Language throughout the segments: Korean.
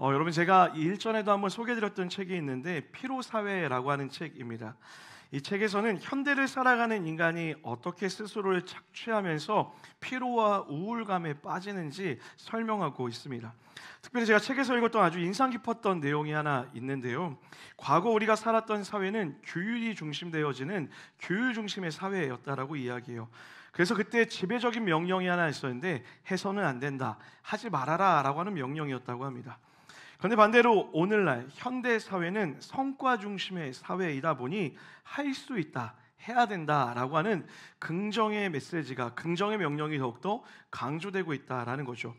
여러분, 제가 일전에도 한번 소개해드렸던 책이 있는데 피로사회라고 하는 책입니다. 이 책에서는 현대를 살아가는 인간이 어떻게 스스로를 착취하면서 피로와 우울감에 빠지는지 설명하고 있습니다. 특별히 제가 책에서 읽었던 아주 인상 깊었던 내용이 하나 있는데요. 과거 우리가 살았던 사회는 규율이 중심되어지는 규율 중심의 사회였다라고 이야기해요. 그래서 그때 지배적인 명령이 하나 있었는데 해서는 안 된다, 하지 말아라 라고 하는 명령이었다고 합니다. 그런데 반대로 오늘날 현대 사회는 성과 중심의 사회이다 보니 할 수 있다, 해야 된다라고 하는 긍정의 메시지가, 긍정의 명령이 더욱더 강조되고 있다라는 거죠.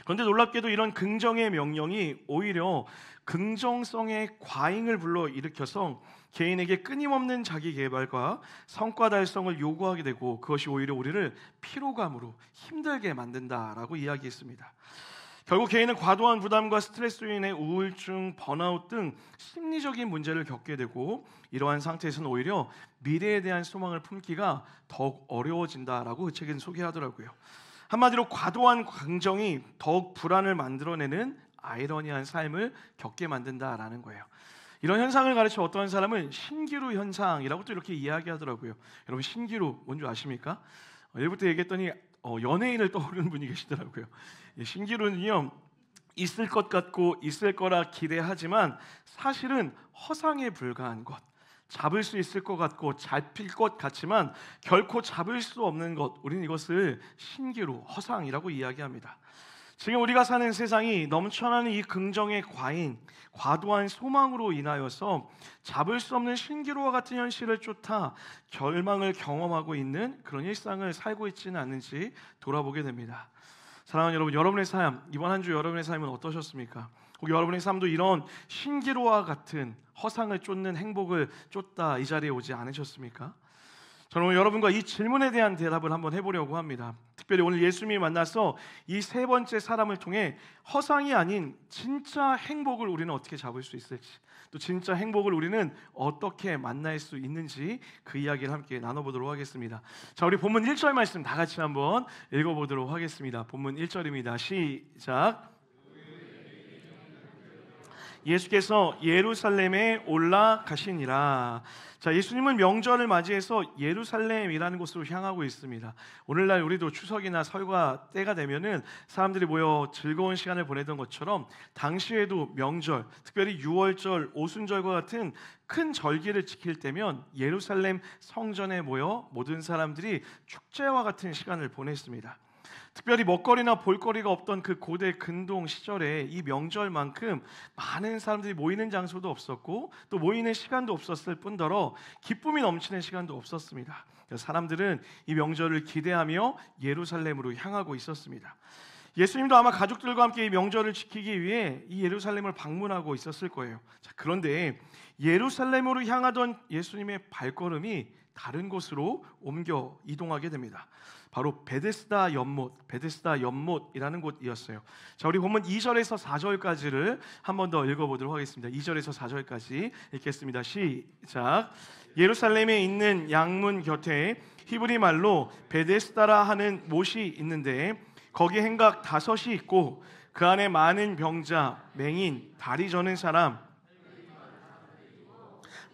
그런데 놀랍게도 이런 긍정의 명령이 오히려 긍정성의 과잉을 불러일으켜서 개인에게 끊임없는 자기 개발과 성과 달성을 요구하게 되고, 그것이 오히려 우리를 피로감으로 힘들게 만든다라고 이야기했습니다. 결국 개인은 과도한 부담과 스트레스로 인해 우울증, 번아웃 등 심리적인 문제를 겪게 되고, 이러한 상태에서는 오히려 미래에 대한 소망을 품기가 더욱 어려워진다라고 그 책은 소개하더라고요. 한마디로 과도한 긍정이 더욱 불안을 만들어내는 아이러니한 삶을 겪게 만든다라는 거예요. 이런 현상을 가르쳐 어떤 사람은 신기루 현상이라고 또 이렇게 이야기하더라고요. 여러분, 신기루 뭔지 아십니까? 일부터 얘기했더니 연예인을 떠오르는 분이 계시더라고요. 신기루는요, 있을 것 같고 있을 거라 기대하지만 사실은 허상에 불과한 것, 잡을 수 있을 것 같고 잡힐 것 같지만 결코 잡을 수 없는 것, 우리는 이것을 신기루, 허상이라고 이야기합니다. 지금 우리가 사는 세상이 넘쳐나는 이 긍정의 과잉, 과도한 소망으로 인하여서 잡을 수 없는 신기루와 같은 현실을 쫓아 절망을 경험하고 있는 그런 일상을 살고 있지는 않는지 돌아보게 됩니다. 사랑하는 여러분, 여러분의 삶, 이번 한 주 여러분의 삶은 어떠셨습니까? 혹 여러분의 삶도 이런 신기루와 같은 허상을 쫓는 행복을 쫓다 이 자리에 오지 않으셨습니까? 저는 오늘 여러분과 이 질문에 대한 대답을 한번 해보려고 합니다. 특별히 오늘 예수님이 만나서 이 세 번째 사람을 통해 허상이 아닌 진짜 행복을 우리는 어떻게 잡을 수 있을지, 또 진짜 행복을 우리는 어떻게 만날 수 있는지 그 이야기를 함께 나눠보도록 하겠습니다. 자, 우리 본문 1절 말씀 다 같이 한번 읽어보도록 하겠습니다. 본문 1절입니다. 시작. 예수께서 예루살렘에 올라가시니라. 자, 예수님은 명절을 맞이해서 예루살렘이라는 곳으로 향하고 있습니다. 오늘날 우리도 추석이나 설과 때가 되면은 사람들이 모여 즐거운 시간을 보내던 것처럼 당시에도 명절, 특별히 유월절, 오순절과 같은 큰 절기를 지킬 때면 예루살렘 성전에 모여 모든 사람들이 축제와 같은 시간을 보냈습니다. 특별히 먹거리나 볼거리가 없던 그 고대 근동 시절에 이 명절만큼 많은 사람들이 모이는 장소도 없었고 또 모이는 시간도 없었을 뿐더러 기쁨이 넘치는 시간도 없었습니다. 사람들은 이 명절을 기대하며 예루살렘으로 향하고 있었습니다. 예수님도 아마 가족들과 함께 이 명절을 지키기 위해 이 예루살렘을 방문하고 있었을 거예요. 자, 그런데 예루살렘으로 향하던 예수님의 발걸음이 다른 곳으로 옮겨 이동하게 됩니다. 바로 베데스다 연못이라는 곳이었어요. 자, 우리 본문 2절에서 4절까지를 한 번 더 읽어보도록 하겠습니다. 2절에서 4절까지 읽겠습니다. 시작. 예루살렘에 있는 양문 곁에 히브리 말로 베데스다라 하는 못이 있는데 거기 행각 5이 있고 그 안에 많은 병자, 맹인, 다리 저는 사람,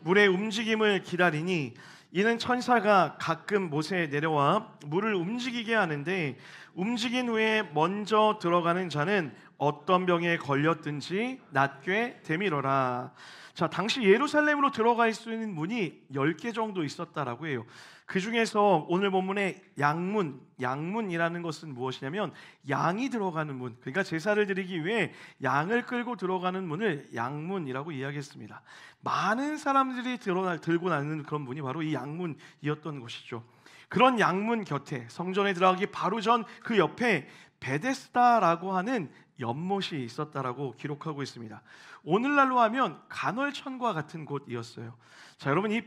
물의 움직임을 기다리니 이는 천사가 가끔 못에 내려와 물을 움직이게 하는데 움직인 후에 먼저 들어가는 자는 어떤 병에 걸렸든지 낫게 되밀어라. 자, 당시 예루살렘으로 들어갈 수 있는 문이 10개 정도 있었다라고 해요. 그 중에서 오늘 본문의 양문이라는 것은 무엇이냐면 양이 들어가는 문, 그러니까 제사를 드리기 위해 양을 끌고 들어가는 문을 양문이라고 이야기했습니다. 많은 사람들이 들고 나는 그런 문이 바로 이 양문이었던 것이죠. 그런 양문 곁에 성전에 들어가기 바로 전 그 옆에 베데스다라고 하는 연못이 있었다라고 기록하고 있습니다. 오늘날로 하면 간헐천과 같은 곳이었어요. 자, 여러분, 이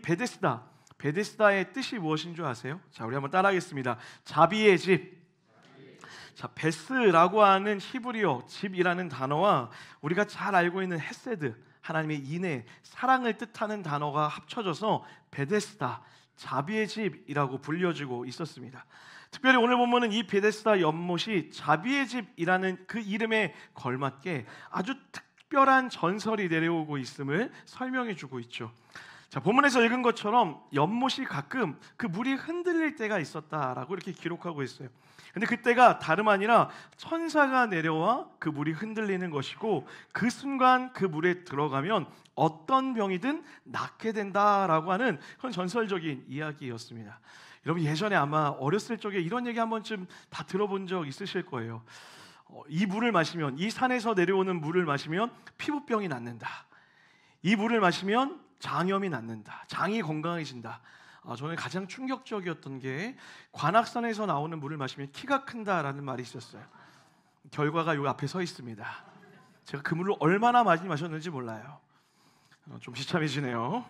베데스다의 뜻이 무엇인 줄 아세요? 자, 우리 한번 따라하겠습니다. 자비의 집. 자, 베스라고 하는 히브리어 집이라는 단어와 우리가 잘 알고 있는 헤세드, 하나님의 인애, 사랑을 뜻하는 단어가 합쳐져서 베데스다, 자비의 집이라고 불려지고 있었습니다. 특별히 오늘 본문은 이 베데스다 연못이 자비의 집이라는 그 이름에 걸맞게 아주 특별한 전설이 내려오고 있음을 설명해 주고 있죠. 자, 본문에서 읽은 것처럼 연못이 가끔 그 물이 흔들릴 때가 있었다라고 이렇게 기록하고 있어요. 근데 그때가 다름 아니라 천사가 내려와 그 물이 흔들리는 것이고, 그 순간 그 물에 들어가면 어떤 병이든 낫게 된다라고 하는 그런 전설적인 이야기였습니다. 여러분, 예전에 아마 어렸을 적에 이런 얘기 한 번쯤 다 들어본 적 있으실 거예요. 이 물을 마시면, 이 산에서 내려오는 물을 마시면 피부병이 낫는다. 이 물을 마시면 장염이 낫는다. 장이 건강해진다. 저는 가장 충격적이었던 게 관악산에서 나오는 물을 마시면 키가 큰다라는 말이 있었어요. 결과가 여기 앞에 서 있습니다. 제가 그 물을 얼마나 많이 마셨는지 몰라요. 좀 비참해지네요.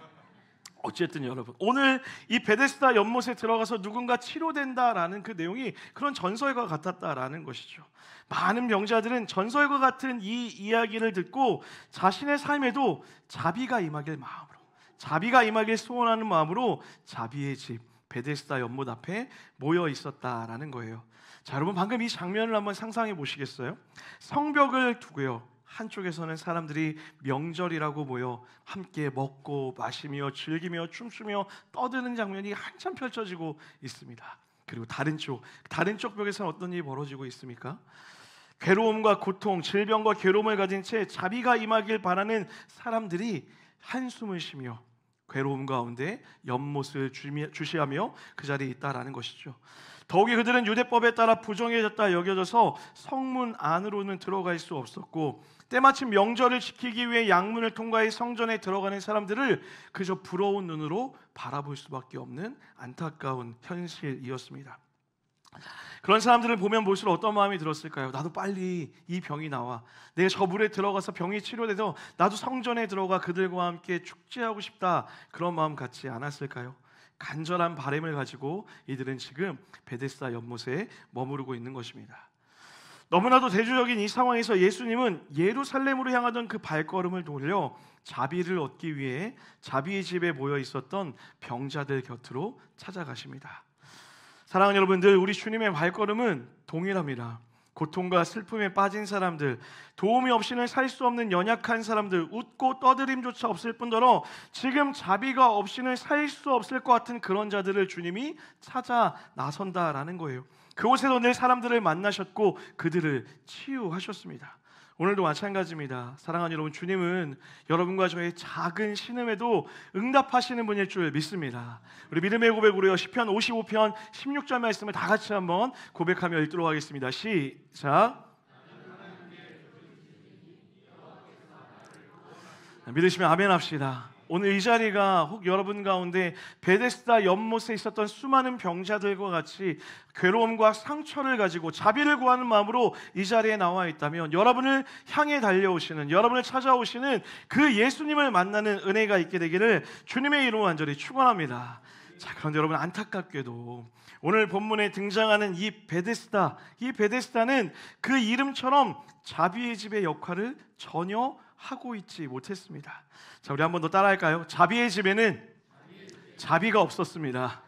어쨌든 여러분, 오늘 이 베데스다 연못에 들어가서 누군가 치료된다라는 그 내용이 그런 전설과 같았다라는 것이죠. 많은 병자들은 전설과 같은 이 이야기를 듣고 자신의 삶에도 자비가 임하길 마음으로, 자비가 임하길 소원하는 마음으로 자비의 집 베데스다 연못 앞에 모여 있었다라는 거예요. 자, 여러분, 방금 이 장면을 한번 상상해 보시겠어요? 성벽을 두고요, 한쪽에서는 사람들이 명절이라고 모여 함께 먹고 마시며 즐기며 춤추며 떠드는 장면이 한참 펼쳐지고 있습니다. 그리고 다른 쪽 벽에서는 어떤 일이 벌어지고 있습니까? 괴로움과 고통, 질병과 괴로움을 가진 채 자비가 임하길 바라는 사람들이 한숨을 쉬며 괴로움 가운데 연못을 주시하며 그 자리에 있다라는 것이죠. 더욱이 그들은 유대법에 따라 부정해졌다 여겨져서 성문 안으로는 들어갈 수 없었고, 때마침 명절을 지키기 위해 양문을 통과해 성전에 들어가는 사람들을 그저 부러운 눈으로 바라볼 수밖에 없는 안타까운 현실이었습니다. 그런 사람들을 보면 볼수록 어떤 마음이 들었을까요? 나도 빨리 이 병이 나와, 내가 저 물에 들어가서 병이 치료돼서 나도 성전에 들어가 그들과 함께 축제하고 싶다, 그런 마음 같지 않았을까요? 간절한 바람을 가지고 이들은 지금 베데스다 연못에 머무르고 있는 것입니다. 너무나도 대조적인 이 상황에서 예수님은 예루살렘으로 향하던 그 발걸음을 돌려 자비를 얻기 위해 자비의 집에 모여 있었던 병자들 곁으로 찾아가십니다. 사랑하는 여러분들, 우리 주님의 발걸음은 동일합니다. 고통과 슬픔에 빠진 사람들, 도움이 없이는 살 수 없는 연약한 사람들, 웃고 떠들임조차 없을 뿐더러 지금 자비가 없이는 살 수 없을 것 같은 그런 자들을 주님이 찾아 나선다라는 거예요. 그곳에서 늘 사람들을 만나셨고 그들을 치유하셨습니다. 오늘도 마찬가지입니다. 사랑하는 여러분, 주님은 여러분과 저의 작은 신음에도 응답하시는 분일 줄 믿습니다. 우리 믿음의 고백으로요, 시편 55편 16절 말씀을 다 같이 한번 고백하며 읽도록 하겠습니다. 시작. 믿으시면 아멘 합시다. 오늘 이 자리가 혹 여러분 가운데 베데스다 연못에 있었던 수많은 병자들과 같이 괴로움과 상처를 가지고 자비를 구하는 마음으로 이 자리에 나와 있다면, 여러분을 향해 달려오시는, 여러분을 찾아오시는 그 예수님을 만나는 은혜가 있게 되기를 주님의 이름으로 간절히 축원합니다. 자, 그런데 여러분, 안타깝게도 오늘 본문에 등장하는 이 베데스다는 그 이름처럼 자비의 집의 역할을 전혀 하고 있지 못했습니다. 자, 우리 한 번 더 따라할까요? 자비의 집에는 자비가 없었습니다.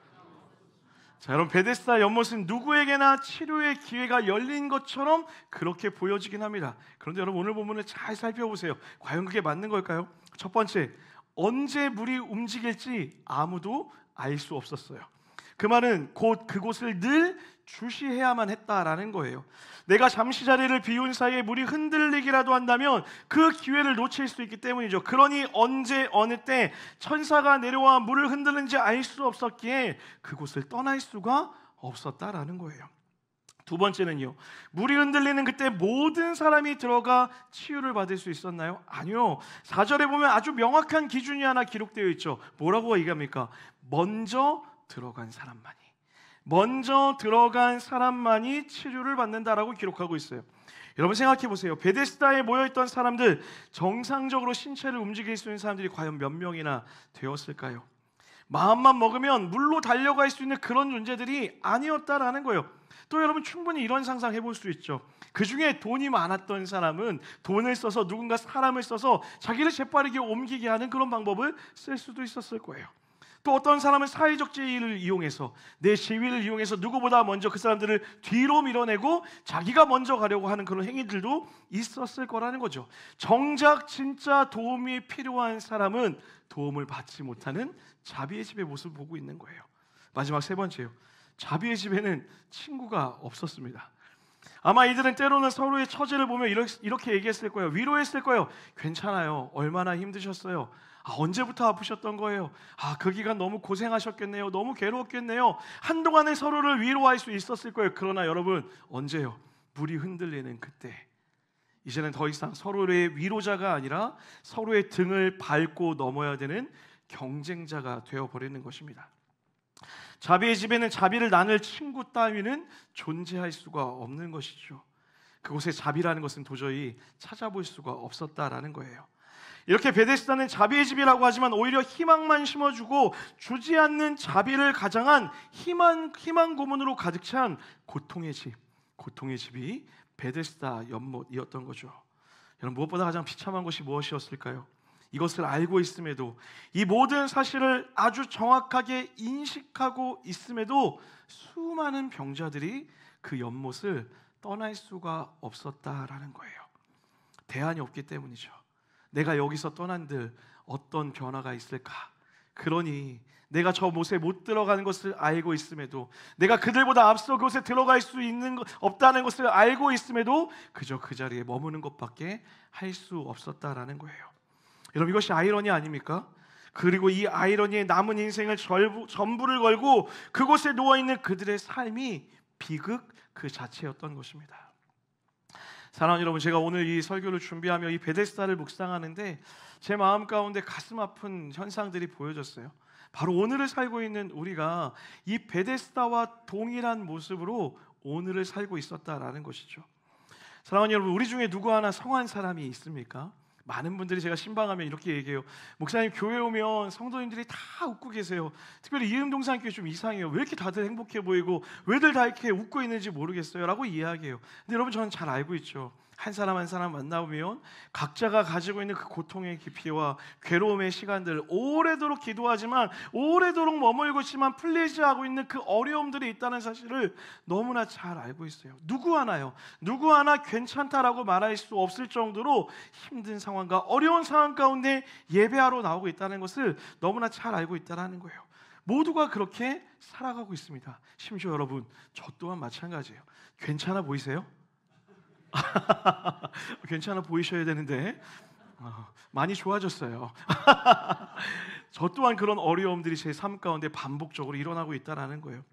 자, 여러분, 베데스다 연못은 누구에게나 치료의 기회가 열린 것처럼 그렇게 보여지긴 합니다. 그런데 여러분, 오늘 본문을 잘 살펴보세요. 과연 그게 맞는 걸까요? 첫 번째, 언제 물이 움직일지 아무도 알 수 없었어요. 그 말은 곧 그곳을 늘 주시해야만 했다라는 거예요. 내가 잠시 자리를 비운 사이에 물이 흔들리기라도 한다면 그 기회를 놓칠 수 있기 때문이죠. 그러니 언제 어느 때 천사가 내려와 물을 흔드는지 알 수 없었기에 그곳을 떠날 수가 없었다라는 거예요. 두 번째는요, 물이 흔들리는 그때 모든 사람이 들어가 치유를 받을 수 있었나요? 아니요. 4절에 보면 아주 명확한 기준이 하나 기록되어 있죠. 뭐라고 얘기합니까? 먼저 들어간 사람만이 치료를 받는다라고 기록하고 있어요. 여러분, 생각해 보세요. 베데스다에 모여있던 사람들, 정상적으로 신체를 움직일 수 있는 사람들이 과연 몇 명이나 되었을까요? 마음만 먹으면 물로 달려갈 수 있는 그런 존재들이 아니었다라는 거예요. 또 여러분, 충분히 이런 상상 해볼 수 있죠. 그 중에 돈이 많았던 사람은 돈을 써서, 누군가 사람을 써서 자기를 재빠르게 옮기게 하는 그런 방법을 쓸 수도 있었을 거예요. 또 어떤 사람은 사회적 지위를 이용해서, 내 지위를 이용해서 누구보다 먼저 그 사람들을 뒤로 밀어내고 자기가 먼저 가려고 하는 그런 행위들도 있었을 거라는 거죠. 정작 진짜 도움이 필요한 사람은 도움을 받지 못하는 자비의 집의 모습을 보고 있는 거예요. 마지막 세 번째요. 자비의 집에는 친구가 없었습니다. 아마 이들은 때로는 서로의 처지를 보며 이렇게 얘기했을 거예요. 위로했을 거예요. 괜찮아요. 얼마나 힘드셨어요. 언제부터 아프셨던 거예요? 그 기간 너무 고생하셨겠네요. 너무 괴로웠겠네요. 한동안은 서로를 위로할 수 있었을 거예요. 그러나 여러분, 언제요? 물이 흔들리는 그때, 이제는 더 이상 서로의 위로자가 아니라 서로의 등을 밟고 넘어야 되는 경쟁자가 되어버리는 것입니다. 자비의 집에는 자비를 나눌 친구 따위는 존재할 수가 없는 것이죠. 그곳에 자비라는 것은 도저히 찾아볼 수가 없었다라는 거예요. 이렇게 베데스다는 자비의 집이라고 하지만 오히려 희망만 심어주고 주지 않는 자비를 가장한 희망 고문으로 가득 찬 고통의 집이 베데스다 연못이었던 거죠. 여러분, 무엇보다 가장 비참한 것이 무엇이었을까요? 이것을 알고 있음에도, 이 모든 사실을 아주 정확하게 인식하고 있음에도 수많은 병자들이 그 연못을 떠날 수가 없었다라는 거예요. 대안이 없기 때문이죠. 내가 여기서 떠난들 어떤 변화가 있을까? 그러니 내가 저 못에 못 들어가는 것을 알고 있음에도, 내가 그들보다 앞서 그곳에 들어갈 수 없다는 것을 알고 있음에도 그저 그 자리에 머무는 것밖에 할 수 없었다라는 거예요. 여러분, 이것이 아이러니 아닙니까? 그리고 이 아이러니에 남은 인생을 전부를 걸고 그곳에 누워있는 그들의 삶이 비극 그 자체였던 것입니다. 사랑하는 여러분, 제가 오늘 이 설교를 준비하며 이 베데스다를 묵상하는데 제 마음 가운데 가슴 아픈 현상들이 보여졌어요. 바로 오늘을 살고 있는 우리가 이 베데스다와 동일한 모습으로 오늘을 살고 있었다라는 것이죠. 사랑하는 여러분, 우리 중에 누구 하나 성한 사람이 있습니까? 많은 분들이 제가 신방하면 이렇게 얘기해요. 목사님, 교회 오면 성도님들이 다 웃고 계세요. 특별히 이음동산교회 좀 이상해요. 왜 이렇게 다들 행복해 보이고 왜들 다 이렇게 웃고 있는지 모르겠어요 라고 이야기해요. 근데 여러분, 저는 잘 알고 있죠. 한 사람 한 사람 만나보면 각자가 가지고 있는 그 고통의 깊이와 괴로움의 시간들, 오래도록 기도하지만 오래도록 머물고 있지만 풀리지 않고 있는 그 어려움들이 있다는 사실을 너무나 잘 알고 있어요. 누구 하나 괜찮다라고 말할 수 없을 정도로 힘든 상황과 어려운 상황 가운데 예배하러 나오고 있다는 것을 너무나 잘 알고 있다는 거예요. 모두가 그렇게 살아가고 있습니다. 심지어 여러분, 저 또한 마찬가지예요. 괜찮아 보이세요? 괜찮아 보이셔야 되는데 많이 좋아졌어요. 저 또한 그런 어려움들이 제 삶 가운데 반복적으로 일어나고 있다는 거예요.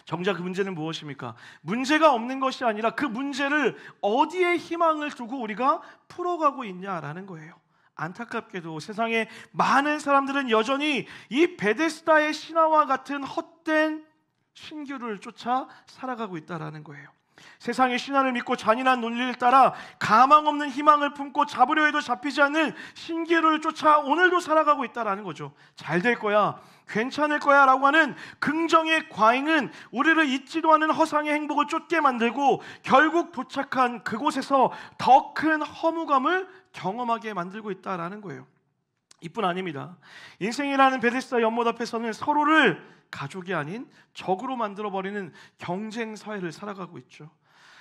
정작 그 문제는 무엇입니까? 문제가 없는 것이 아니라 그 문제를 어디에 희망을 두고 우리가 풀어가고 있냐라는 거예요. 안타깝게도 세상에 많은 사람들은 여전히 이 베데스다의 신화와 같은 헛된 신규를 쫓아 살아가고 있다는 거예요. 세상의 신화를 믿고 잔인한 논리를 따라 가망 없는 희망을 품고 잡으려 해도 잡히지 않는 신기루를 쫓아 오늘도 살아가고 있다는 거죠. 잘 될 거야, 괜찮을 거야 라고 하는 긍정의 과잉은 우리를 잊지도 않은 허상의 행복을 쫓게 만들고 결국 도착한 그곳에서 더 큰 허무감을 경험하게 만들고 있다는 거예요. 이뿐 아닙니다. 인생이라는 베데스다 연못 앞에서는 서로를 가족이 아닌 적으로 만들어버리는 경쟁 사회를 살아가고 있죠.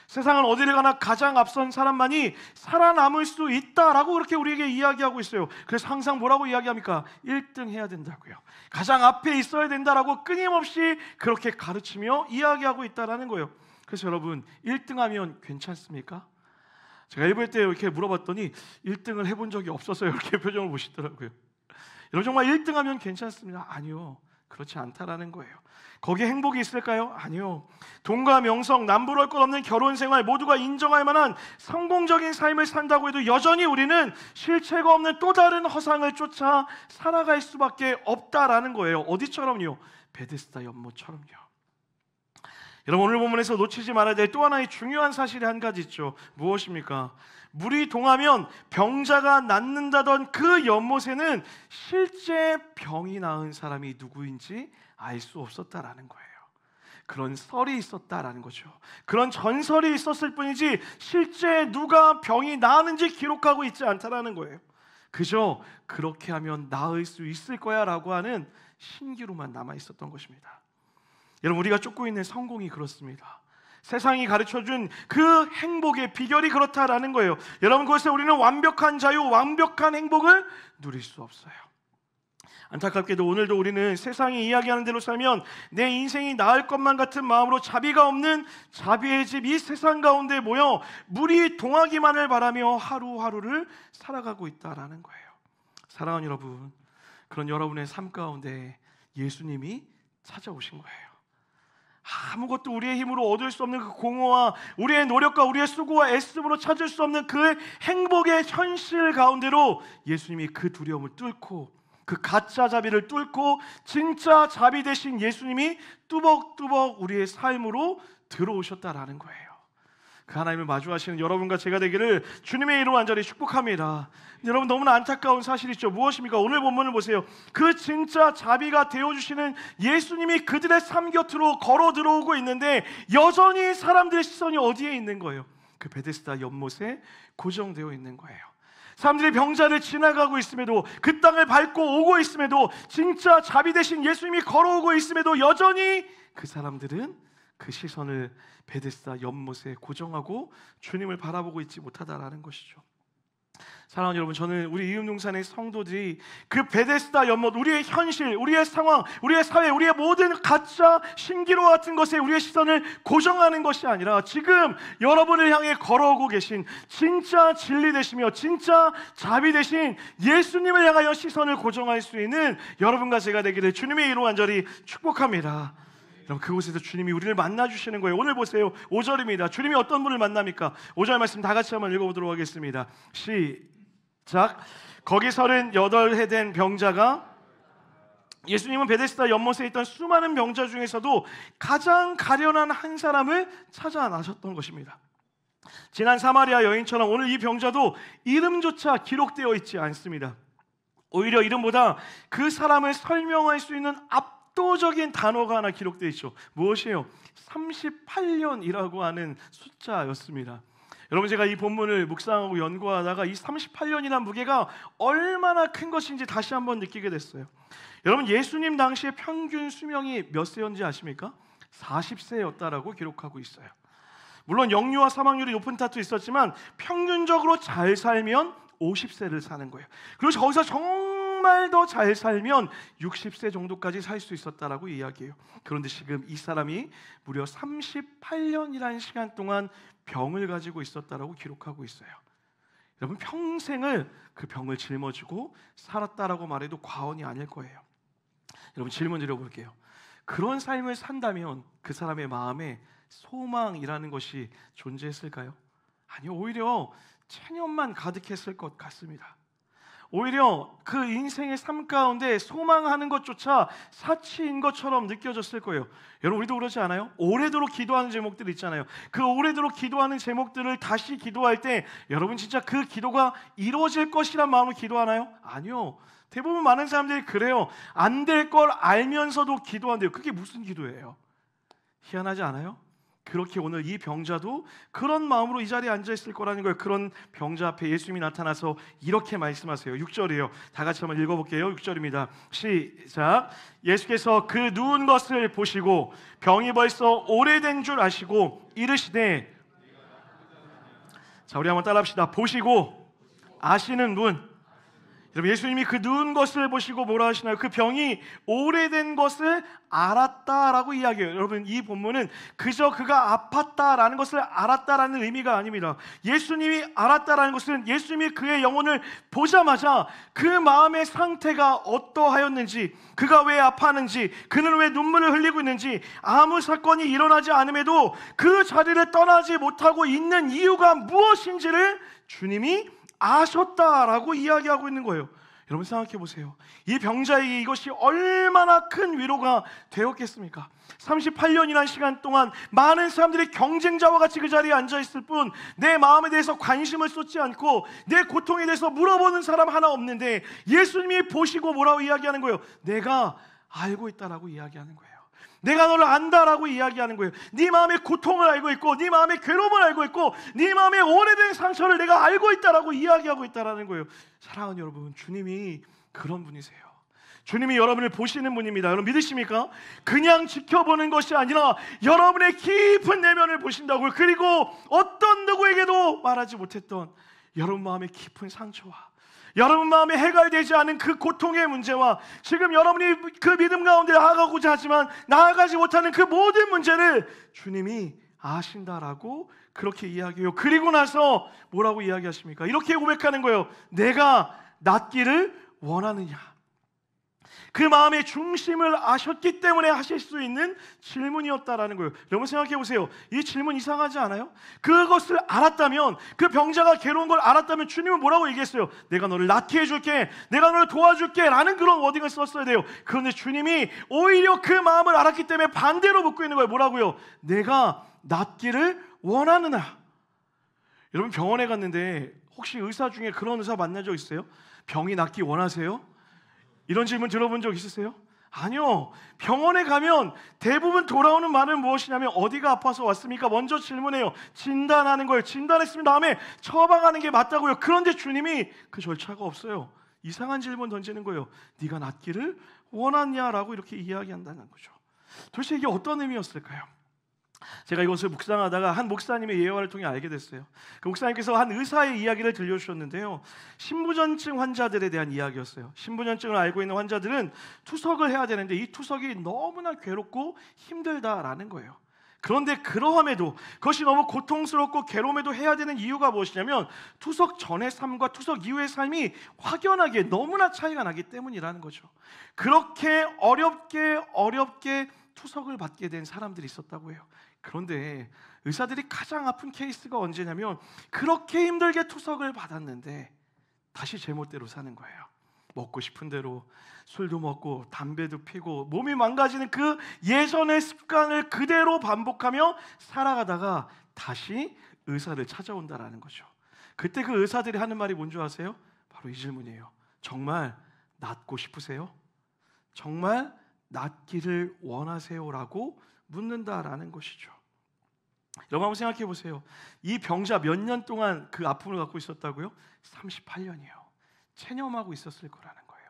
세상은 어디를 가나 가장 앞선 사람만이 살아남을 수 있다라고 그렇게 우리에게 이야기하고 있어요. 그래서 항상 뭐라고 이야기합니까? 1등 해야 된다고요. 가장 앞에 있어야 된다라고 끊임없이 그렇게 가르치며 이야기하고 있다는 거예요. 그래서 여러분, 1등 하면 괜찮습니까? 제가 1부 때 이렇게 물어봤더니 1등을 해본 적이 없어서 이렇게 표정을 보시더라고요. 여러분, 정말 1등 하면 괜찮습니다. 아니요, 그렇지 않다라는 거예요. 거기에 행복이 있을까요? 아니요. 돈과 명성, 남부러울 것 없는 결혼 생활, 모두가 인정할 만한 성공적인 삶을 산다고 해도 여전히 우리는 실체가 없는 또 다른 허상을 쫓아 살아갈 수밖에 없다라는 거예요. 어디처럼요? 베데스다 연못처럼요. 여러분, 오늘 본문에서 놓치지 말아야 될 또 하나의 중요한 사실이 한 가지 있죠. 무엇입니까? 물이 동하면 병자가 낫는다던 그 연못에는 실제 병이 나은 사람이 누구인지 알 수 없었다라는 거예요. 그런 썰이 있었다라는 거죠. 그런 전설이 있었을 뿐이지 실제 누가 병이 나았는지 기록하고 있지 않다라는 거예요. 그저 그렇게 하면 나을 수 있을 거야 라고 하는 신기로만 남아 있었던 것입니다. 여러분, 우리가 쫓고 있는 성공이 그렇습니다. 세상이 가르쳐준 그 행복의 비결이 그렇다라는 거예요. 여러분, 그것에 우리는 완벽한 자유, 완벽한 행복을 누릴 수 없어요. 안타깝게도 오늘도 우리는 세상이 이야기하는 대로 살면 내 인생이 나을 것만 같은 마음으로 자비가 없는 자비의 집 이 세상 가운데 모여 물이 동하기만을 바라며 하루하루를 살아가고 있다라는 거예요. 사랑하는 여러분, 그런 여러분의 삶 가운데 예수님이 찾아오신 거예요. 아무것도 우리의 힘으로 얻을 수 없는 그 공허와 우리의 노력과 우리의 수고와 애씀으로 찾을 수 없는 그 행복의 현실 가운데로 예수님이 그 두려움을 뚫고, 그 가짜 자비를 뚫고 진짜 자비 되신 예수님이 뚜벅뚜벅 우리의 삶으로 들어오셨다라는 거예요. 그 하나님을 마주하시는 여러분과 제가 되기를 주님의 이름으로 간절히 축복합니다. 여러분, 너무나 안타까운 사실이죠. 무엇입니까? 오늘 본문을 보세요. 그 진짜 자비가 되어주시는 예수님이 그들의 삶 곁으로 걸어 들어오고 있는데 여전히 사람들의 시선이 어디에 있는 거예요? 그 베데스다 연못에 고정되어 있는 거예요. 사람들이 병자를 지나가고 있음에도, 그 땅을 밟고 오고 있음에도, 진짜 자비 되신 예수님이 걸어오고 있음에도 여전히 그 사람들은 그 시선을 베데스다 연못에 고정하고 주님을 바라보고 있지 못하다라는 것이죠. 사랑하는 여러분, 저는 우리 이음동산의 성도들이 그 베데스다 연못, 우리의 현실, 우리의 상황, 우리의 사회, 우리의 모든 가짜 신기루 같은 것에 우리의 시선을 고정하는 것이 아니라 지금 여러분을 향해 걸어오고 계신 진짜 진리 되시며 진짜 자비 되신 예수님을 향하여 시선을 고정할 수 있는 여러분과 제가 되기를 주님의 이름으로 간절히 축복합니다. 여러분, 그곳에서 주님이 우리를 만나주시는 거예요. 오늘 보세요, 5절입니다. 주님이 어떤 분을 만납니까? 5절 말씀 다 같이 한번 읽어보도록 하겠습니다. 시작. 거기 38해 된 병자가, 예수님은 베데스다 연못에 있던 수많은 병자 중에서도 가장 가련한 한 사람을 찾아 나셨던 것입니다. 지난 사마리아 여인처럼 오늘 이 병자도 이름조차 기록되어 있지 않습니다. 오히려 이름보다 그 사람을 설명할 수 있는 압도적인 단어가 하나 기록되어 있죠. 무엇이에요? 38년이라고 하는 숫자였습니다. 여러분, 제가 이 본문을 묵상하고 연구하다가 이 38년이라는 무게가 얼마나 큰 것인지 다시 한번 느끼게 됐어요. 여러분, 예수님 당시에 평균 수명이 몇 세였는지 아십니까? 40세였다라고 기록하고 있어요. 물론 영유아 사망률이 높은 탓도 있었지만 평균적으로 잘 살면 50세를 사는 거예요. 그리고 거기서 정말 더 잘 살면 60세 정도까지 살 수 있었다라고 이야기해요. 그런데 지금 이 사람이 무려 38년이라는 시간 동안 병을 가지고 있었다라고 기록하고 있어요. 여러분, 평생을 그 병을 짊어지고 살았다라고 말해도 과언이 아닐 거예요. 여러분, 질문 드려볼게요. 그런 삶을 산다면 그 사람의 마음에 소망이라는 것이 존재했을까요? 아니요, 오히려 체념만 가득했을 것 같습니다. 오히려 그 인생의 삶 가운데 소망하는 것조차 사치인 것처럼 느껴졌을 거예요. 여러분, 우리도 그러지 않아요? 오래도록 기도하는 제목들 있잖아요. 그 오래도록 기도하는 제목들을 다시 기도할 때 여러분, 진짜 그 기도가 이루어질 것이란 마음으로 기도하나요? 아니요. 대부분 많은 사람들이 그래요. 안 될 걸 알면서도 기도한대요. 그게 무슨 기도예요? 희한하지 않아요? 그렇게 오늘 이 병자도 그런 마음으로 이 자리에 앉아있을 거라는 거예요. 그런 병자 앞에 예수님이 나타나서 이렇게 말씀하세요. 6절이에요. 다 같이 한번 읽어볼게요. 6절입니다. 시작. 예수께서 그 누운 것을 보시고 병이 벌써 오래된 줄 아시고 이르시되, 자, 우리 한번 따라합시다. 보시고 아시는 분. 여러분, 예수님이 그 누운 것을 보시고 뭐라 하시나요? 그 병이 오래된 것을 알았다라고 이야기해요. 여러분, 이 본문은 그저 그가 아팠다라는 것을 알았다라는 의미가 아닙니다. 예수님이 알았다라는 것은 예수님이 그의 영혼을 보자마자 그 마음의 상태가 어떠하였는지, 그가 왜 아파하는지, 그는 왜 눈물을 흘리고 있는지, 아무 사건이 일어나지 않음에도 그 자리를 떠나지 못하고 있는 이유가 무엇인지를 주님이 아셨다라고 이야기하고 있는 거예요. 여러분, 생각해 보세요. 이 병자에게 이것이 얼마나 큰 위로가 되었겠습니까? 38년이라는 시간 동안 많은 사람들이 경쟁자와 같이 그 자리에 앉아있을 뿐 내 마음에 대해서 관심을 쏟지 않고 내 고통에 대해서 물어보는 사람 하나 없는데 예수님이 보시고 뭐라고 이야기하는 거예요? 내가 알고 있다라고 이야기하는 거예요. 내가 너를 안다라고 이야기하는 거예요. 네 마음의 고통을 알고 있고 네 마음의 괴로움을 알고 있고 네 마음의 오래된 상처를 내가 알고 있다라고 이야기하고 있다라는 거예요. 사랑하는 여러분, 주님이 그런 분이세요. 주님이 여러분을 보시는 분입니다. 여러분 믿으십니까? 그냥 지켜보는 것이 아니라 여러분의 깊은 내면을 보신다고요. 그리고 어떤 누구에게도 말하지 못했던 여러분 마음의 깊은 상처와 여러분 마음에 해결되지 않은 그 고통의 문제와 지금 여러분이 그 믿음 가운데 나아가고자 하지만 나아가지 못하는 그 모든 문제를 주님이 아신다라고 그렇게 이야기해요. 그리고 나서 뭐라고 이야기하십니까? 이렇게 고백하는 거예요. 내가 낫기를 원하느냐. 그 마음의 중심을 아셨기 때문에 하실 수 있는 질문이었다라는 거예요. 여러분 생각해 보세요. 이 질문 이상하지 않아요? 그것을 알았다면, 그 병자가 괴로운 걸 알았다면 주님은 뭐라고 얘기했어요? 내가 너를 낫게 해줄게, 내가 너를 도와줄게 라는 그런 워딩을 썼어야 돼요. 그런데 주님이 오히려 그 마음을 알았기 때문에 반대로 묻고 있는 거예요. 뭐라고요? 내가 낫기를 원하느냐. 여러분 병원에 갔는데 혹시 의사 중에 그런 의사 만난 적 있어요? 병이 낫기 원하세요? 이런 질문 들어본 적 있으세요? 아니요. 병원에 가면 대부분 돌아오는 말은 무엇이냐면 어디가 아파서 왔습니까? 먼저 질문해요. 진단하는 거예요. 진단했으면 다음에 처방하는 게 맞다고요. 그런데 주님이 그 절차가 없어요. 이상한 질문 던지는 거예요. 네가 낫기를 원하냐라고 이렇게 이야기한다는 거죠. 도대체 이게 어떤 의미였을까요? 제가 이것을 묵상하다가 한 목사님의 예화를 통해 알게 됐어요. 그 목사님께서 한 의사의 이야기를 들려주셨는데요, 신부전증 환자들에 대한 이야기였어요. 신부전증을 앓고 있는 환자들은 투석을 해야 되는데 이 투석이 너무나 괴롭고 힘들다라는 거예요. 그런데 그러함에도 그것이 너무 고통스럽고 괴로움에도 해야 되는 이유가 무엇이냐면 투석 전의 삶과 투석 이후의 삶이 확연하게 너무나 차이가 나기 때문이라는 거죠. 그렇게 어렵게 투석을 받게 된 사람들이 있었다고 해요. 그런데 의사들이 가장 아픈 케이스가 언제냐면 그렇게 힘들게 투석을 받았는데 다시 제멋대로 사는 거예요. 먹고 싶은 대로 술도 먹고 담배도 피고 몸이 망가지는 그 예전의 습관을 그대로 반복하며 살아가다가 다시 의사를 찾아온다라는 거죠. 그때 그 의사들이 하는 말이 뭔지 아세요? 바로 이 질문이에요. 정말 낫고 싶으세요? 정말 낫기를 원하세요? 라고 묻는다라는 것이죠. 여러분 한번 생각해 보세요. 이 병자 몇 년 동안 그 아픔을 갖고 있었다고요? 38년이요. 체념하고 있었을 거라는 거예요.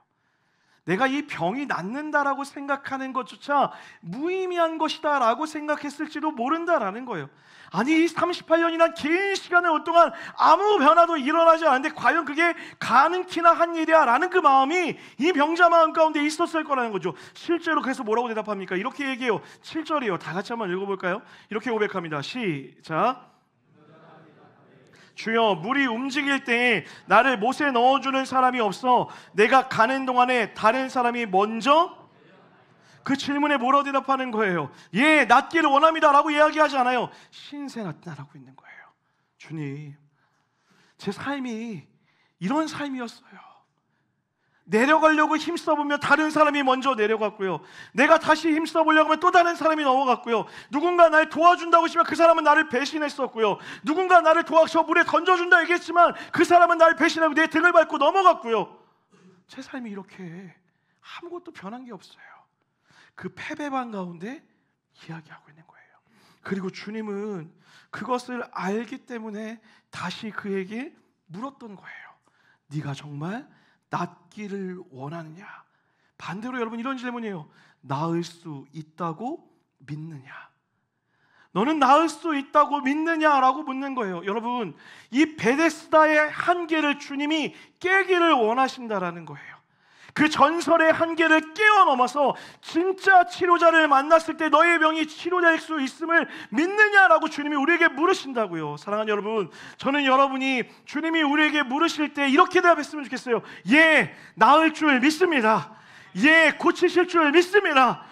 내가 이 병이 낫는다라고 생각하는 것조차 무의미한 것이다라고 생각했을지도 모른다라는 거예요. 아니 이 38년이란 긴 시간을 동안 아무 변화도 일어나지 않았는데 과연 그게 가능키나 한 일이야 라는 그 마음이 이 병자 마음 가운데 있었을 거라는 거죠. 실제로 그래서 뭐라고 대답합니까? 이렇게 얘기해요. 7절이에요. 다 같이 한번 읽어볼까요? 이렇게 고백합니다. 시작. 주여, 물이 움직일 때에 나를 못에 넣어주는 사람이 없어 내가 가는 동안에 다른 사람이 먼저. 그 질문에 뭐라고 대답하는 거예요? 예, 낫기를 원합니다 라고 이야기하지 않아요. 신세 낫다라고 있는 거예요. 주님, 제 삶이 이런 삶이었어요. 내려가려고 힘써보면 다른 사람이 먼저 내려갔고요, 내가 다시 힘써보려고 하면 또 다른 사람이 넘어갔고요, 누군가 날 도와준다고 했지만 그 사람은 나를 배신했었고요, 누군가 나를 도와서 물에 던져준다 얘기했지만 그 사람은 나를 배신하고 내 등을 밟고 넘어갔고요. 제 삶이 이렇게 아무것도 변한 게 없어요. 그 패배감 가운데 이야기하고 있는 거예요. 그리고 주님은 그것을 알기 때문에 다시 그에게 물었던 거예요. 네가 정말 낫기를 원하느냐? 반대로 여러분 이런 질문이에요. 나을 수 있다고 믿느냐? 너는 나을 수 있다고 믿느냐라고 묻는 거예요. 여러분, 이 베데스다의 한계를 주님이 깨기를 원하신다라는 거예요. 그 전설의 한계를 깨어넘어서 진짜 치료자를 만났을 때 너의 병이 치료될 수 있음을 믿느냐라고 주님이 우리에게 물으신다고요. 사랑하는 여러분, 저는 여러분이 주님이 우리에게 물으실 때 이렇게 대답했으면 좋겠어요. 예, 나을 줄 믿습니다. 예, 고치실 줄 믿습니다.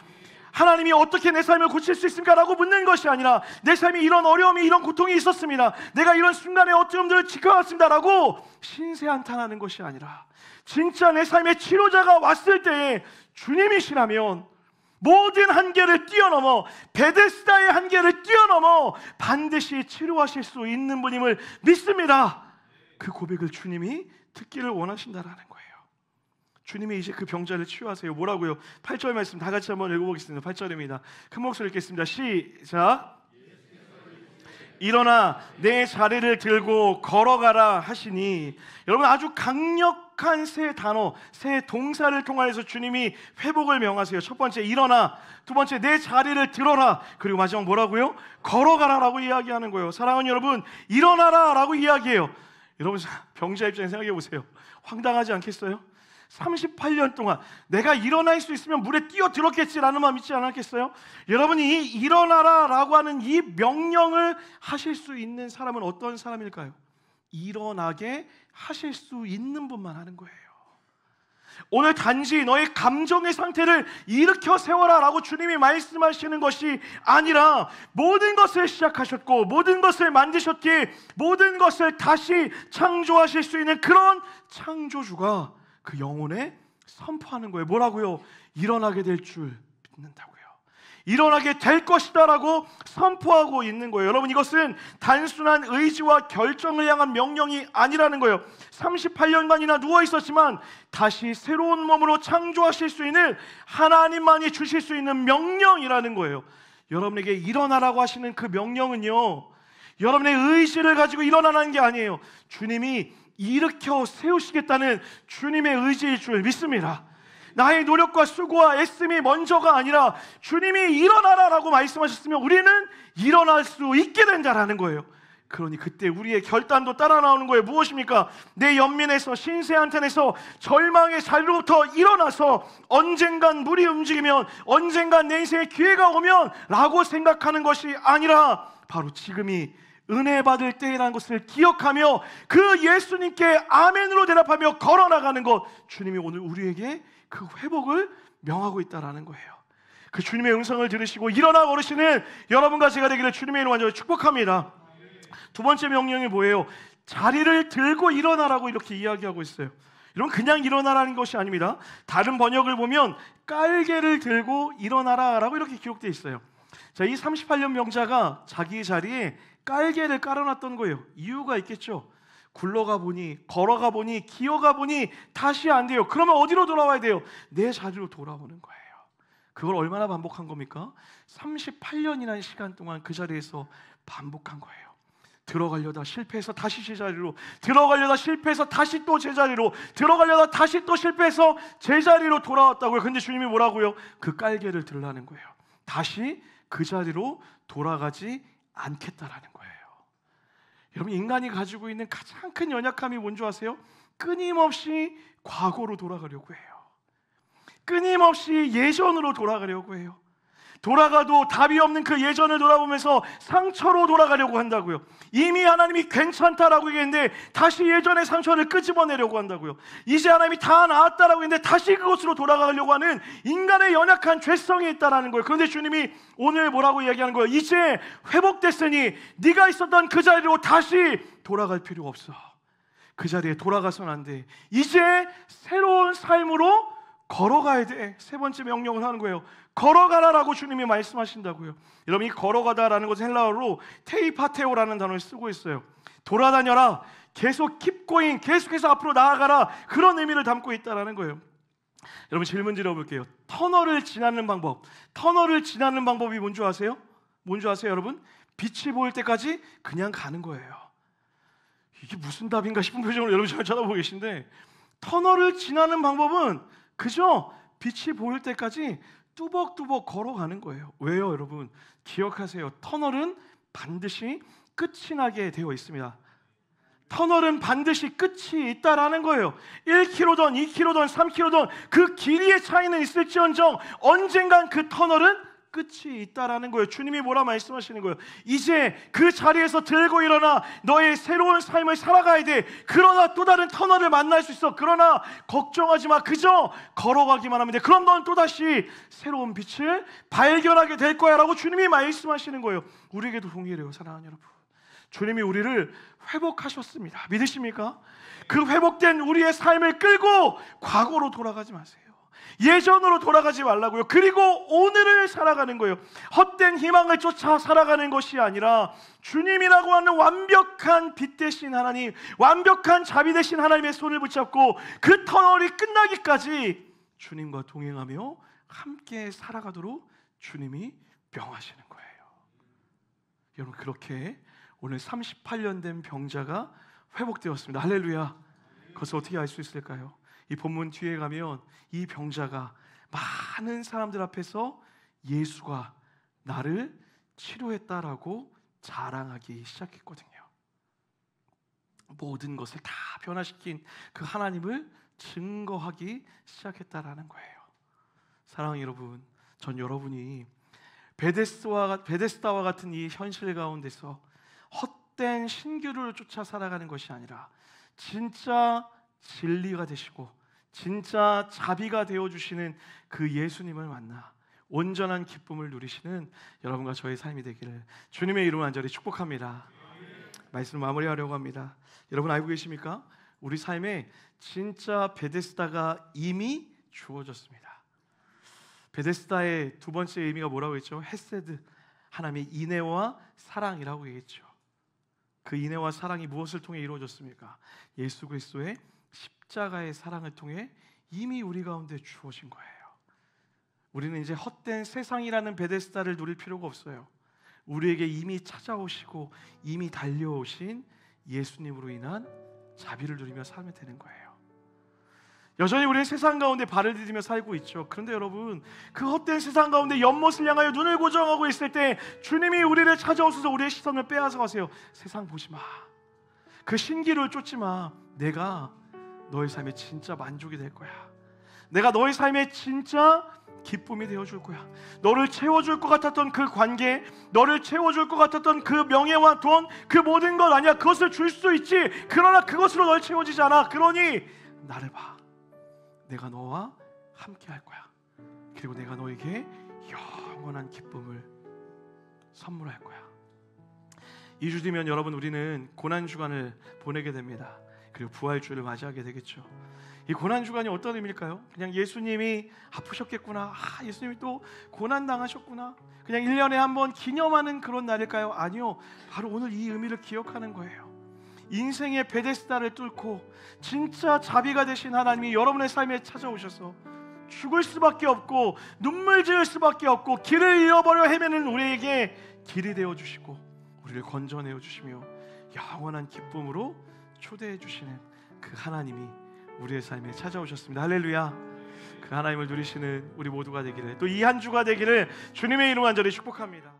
하나님이 어떻게 내 삶을 고칠 수 있습니까? 라고 묻는 것이 아니라 내 삶이 이런 어려움이 이런 고통이 있었습니다, 내가 이런 순간에 어려움들을 지켜왔습니다 라고 신세한탄하는 것이 아니라 진짜 내 삶의 치료자가 왔을 때에 주님이시라면 모든 한계를 뛰어넘어 베데스다의 한계를 뛰어넘어 반드시 치료하실 수 있는 분임을 믿습니다. 그 고백을 주님이 듣기를 원하신다라는 거예요. 주님이 이제 그 병자를 치유하세요. 뭐라고요? 8절 말씀 다 같이 한번 읽어보겠습니다. 8절입니다. 큰 목소리 읽겠습니다. 시작. 일어나 내 자리를 들고 걸어가라 하시니, 여러분 아주 강력한 세 단어, 세 동사를 통하여서 주님이 회복을 명하세요. 첫 번째 일어나, 두 번째 내 자리를 들어라, 그리고 마지막 뭐라고요? 걸어가라라고 이야기하는 거예요. 사랑하는 여러분, 일어나라라고 이야기해요. 여러분 병자 입장에 생각해 보세요. 황당하지 않겠어요? 38년 동안 내가 일어날 수 있으면 물에 뛰어들었겠지라는 마음 있지 않았겠어요? 여러분이 이 일어나라라고 하는 이 명령을 하실 수 있는 사람은 어떤 사람일까요? 일어나게 하실 수 있는 분만 하는 거예요. 오늘 단지 너의 감정의 상태를 일으켜 세워라라고 주님이 말씀하시는 것이 아니라, 모든 것을 시작하셨고 모든 것을 만드셨기에 모든 것을 다시 창조하실 수 있는 그런 창조주가 그 영혼에 선포하는 거예요. 뭐라고요? 일어나게 될 줄 믿는다고요. 일어나게 될 것이다 라고 선포하고 있는 거예요. 여러분, 이것은 단순한 의지와 결정을 향한 명령이 아니라는 거예요. 38년간이나 누워 있었지만 다시 새로운 몸으로 창조하실 수 있는 하나님만이 주실 수 있는 명령이라는 거예요. 여러분에게 일어나라고 하시는 그 명령은요, 여러분의 의지를 가지고 일어나는 게 아니에요. 주님이 일으켜 세우시겠다는 주님의 의지일 줄 믿습니다. 나의 노력과 수고와 애씀이 먼저가 아니라 주님이 일어나라라고 말씀하셨으면 우리는 일어날 수 있게 된다라는 거예요. 그러니 그때 우리의 결단도 따라 나오는 거예요. 무엇입니까? 내 연민에서, 신세한탄에서, 절망의 자리로부터 일어나서 언젠간 물이 움직이면, 언젠간 내 인생에 기회가 오면 라고 생각하는 것이 아니라 바로 지금이 은혜 받을 때라는 것을 기억하며 그 예수님께 아멘으로 대답하며 걸어나가는 것, 주님이 오늘 우리에게 그 회복을 명하고 있다는 거예요. 그 주님의 음성을 들으시고 일어나 걸으시는 여러분과 제가 되기를 주님의 이름으로 완전히 축복합니다. 두 번째 명령이 뭐예요? 자리를 들고 일어나라고 이렇게 이야기하고 있어요. 여러분, 그냥 일어나라는 것이 아닙니다. 다른 번역을 보면 깔개를 들고 일어나라라고 이렇게 기록되어 있어요. 자, 이 38년 병자가 자기 자리에 깔개를 깔아놨던 거예요. 이유가 있겠죠. 굴러가 보니, 걸어가 보니, 기어가 보니 다시 안 돼요. 그러면 어디로 돌아와야 돼요? 내 자리로 돌아오는 거예요. 그걸 얼마나 반복한 겁니까? 38년이라는 시간 동안 그 자리에서 반복한 거예요. 들어가려다 실패해서 다시 제자리로, 들어가려다 실패해서 다시 또 제자리로, 들어가려다 다시 또 실패해서 제자리로 돌아왔다고요. 근데 주님이 뭐라고요? 그 깔개를 들라는 거예요. 다시 그 자리로 돌아가지 않겠다라는 거예요. 여러분, 인간이 가지고 있는 가장 큰 연약함이 뭔지 아세요? 끊임없이 과거로 돌아가려고 해요. 끊임없이 예전으로 돌아가려고 해요. 돌아가도 답이 없는 그 예전을 돌아보면서 상처로 돌아가려고 한다고요. 이미 하나님이 괜찮다라고 얘기했는데 다시 예전의 상처를 끄집어내려고 한다고요. 이제 하나님이 다 나았다라고 했는데 다시 그곳으로 돌아가려고 하는 인간의 연약한 죄성이 있다라는 거예요. 그런데 주님이 오늘 뭐라고 이야기하는 거예요? 이제 회복됐으니 네가 있었던 그 자리로 다시 돌아갈 필요 없어. 그 자리에 돌아가서는 안 돼. 이제 새로운 삶으로 걸어가야 돼. 세 번째 명령을 하는 거예요. 걸어가라라고 주님이 말씀하신다고요. 여러분, 이 걸어가다라는 것은 헬라어로 테이파테오라는 단어를 쓰고 있어요. 돌아다녀라, 계속 keep going, 계속해서 앞으로 나아가라, 그런 의미를 담고 있다라는 거예요. 여러분, 질문 드려볼게요. 터널을 지나는 방법, 터널을 지나는 방법이 뭔지 아세요? 뭔지 아세요, 여러분? 빛이 보일 때까지 그냥 가는 거예요. 이게 무슨 답인가 싶은 표정으로 여러분 저를 쳐다보고 계신데, 터널을 지나는 방법은 그저 빛이 보일 때까지 뚜벅뚜벅 걸어가는 거예요. 왜요, 여러분? 기억하세요. 터널은 반드시 끝이 나게 되어 있습니다. 터널은 반드시 끝이 있다라는 거예요. 1km든 2km든 3km든 그 길이의 차이는 있을지언정 언젠간 그 터널은 끝이 있다라는 거예요. 주님이 뭐라 말씀하시는 거예요? 이제 그 자리에서 들고 일어나 너의 새로운 삶을 살아가야 돼. 그러나 또 다른 터널을 만날 수 있어. 그러나 걱정하지 마. 그저 걸어가기만 하면 돼. 그럼 넌 또다시 새로운 빛을 발견하게 될 거야 라고 주님이 말씀하시는 거예요. 우리에게도 동일해요, 사랑하는 여러분. 주님이 우리를 회복하셨습니다. 믿으십니까? 그 회복된 우리의 삶을 끌고 과거로 돌아가지 마세요. 예전으로 돌아가지 말라고요. 그리고 오늘을 살아가는 거예요. 헛된 희망을 쫓아 살아가는 것이 아니라 주님이라고 하는 완벽한 빛 대신 하나님, 완벽한 자비 대신 하나님의 손을 붙잡고 그 터널이 끝나기까지 주님과 동행하며 함께 살아가도록 주님이 명하시는 거예요. 여러분, 그렇게 오늘 38년 된 병자가 회복되었습니다. 할렐루야. 그것을 어떻게 알 수 있을까요? 이 본문 뒤에 가면 이 병자가 많은 사람들 앞에서 예수가 나를 치료했다라고 자랑하기 시작했거든요. 모든 것을 다 변화시킨 그 하나님을 증거하기 시작했다라는 거예요. 사랑하는 여러분, 전 여러분이 베데스다와 같은 이 현실 가운데서 헛된 신규를 쫓아 살아가는 것이 아니라 진짜 진리가 되시고 진짜 자비가 되어주시는 그 예수님을 만나 온전한 기쁨을 누리시는 여러분과 저의 삶이 되기를 주님의 이름으로 간절히 축복합니다. 말씀을 마무리하려고 합니다. 여러분 알고 계십니까? 우리 삶에 진짜 베데스다가 이미 주어졌습니다. 베데스다의 두 번째 의미가 뭐라고 했죠? 헤세드, 하나님의 인애와 사랑이라고 얘기했죠. 그 인애와 사랑이 무엇을 통해 이루어졌습니까? 예수 그리스도의 십자가의 사랑을 통해 이미 우리 가운데 주어진 거예요. 우리는 이제 헛된 세상이라는 베데스다를 누릴 필요가 없어요. 우리에게 이미 찾아오시고 이미 달려오신 예수님으로 인한 자비를 누리며 살면 되는 거예요. 여전히 우리는 세상 가운데 발을 디디며 살고 있죠. 그런데 여러분, 그 헛된 세상 가운데 연못을 향하여 눈을 고정하고 있을 때 주님이 우리를 찾아오셔서 우리의 시선을 빼앗아 가세요. 세상 보지 마, 그 신기를 쫓지 마. 내가 너의 삶에 진짜 만족이 될 거야. 내가 너의 삶에 진짜 기쁨이 되어줄 거야. 너를 채워줄 것 같았던 그 관계, 너를 채워줄 것 같았던 그 명예와 돈, 그 모든 것 아니야. 그것을 줄 수 있지. 그러나 그것으로 널 채워지지 않아. 그러니 나를 봐. 내가 너와 함께 할 거야. 그리고 내가 너에게 영원한 기쁨을 선물할 거야. 2주 뒤면 여러분, 우리는 고난주간을 보내게 됩니다. 그리고 부활주를 맞이하게 되겠죠. 이 고난주간이 어떤 의미일까요? 그냥 예수님이 아프셨겠구나, 예수님이 또 고난당하셨구나, 그냥 1년에 한 번 기념하는 그런 날일까요? 아니요, 바로 오늘 이 의미를 기억하는 거예요. 인생의 베데스다를 뚫고 진짜 자비가 되신 하나님이 여러분의 삶에 찾아오셔서 죽을 수밖에 없고 눈물 지을 수밖에 없고 길을 잃어버려 헤매는 우리에게 길이 되어주시고 우리를 건져내어 주시며 영원한 기쁨으로 초대해 주시는 그 하나님이 우리의 삶에 찾아오셨습니다. 할렐루야. 그 하나님을 누리시는 우리 모두가 되기를, 또 이 한 주가 되기를 주님의 이름 간절히 축복합니다.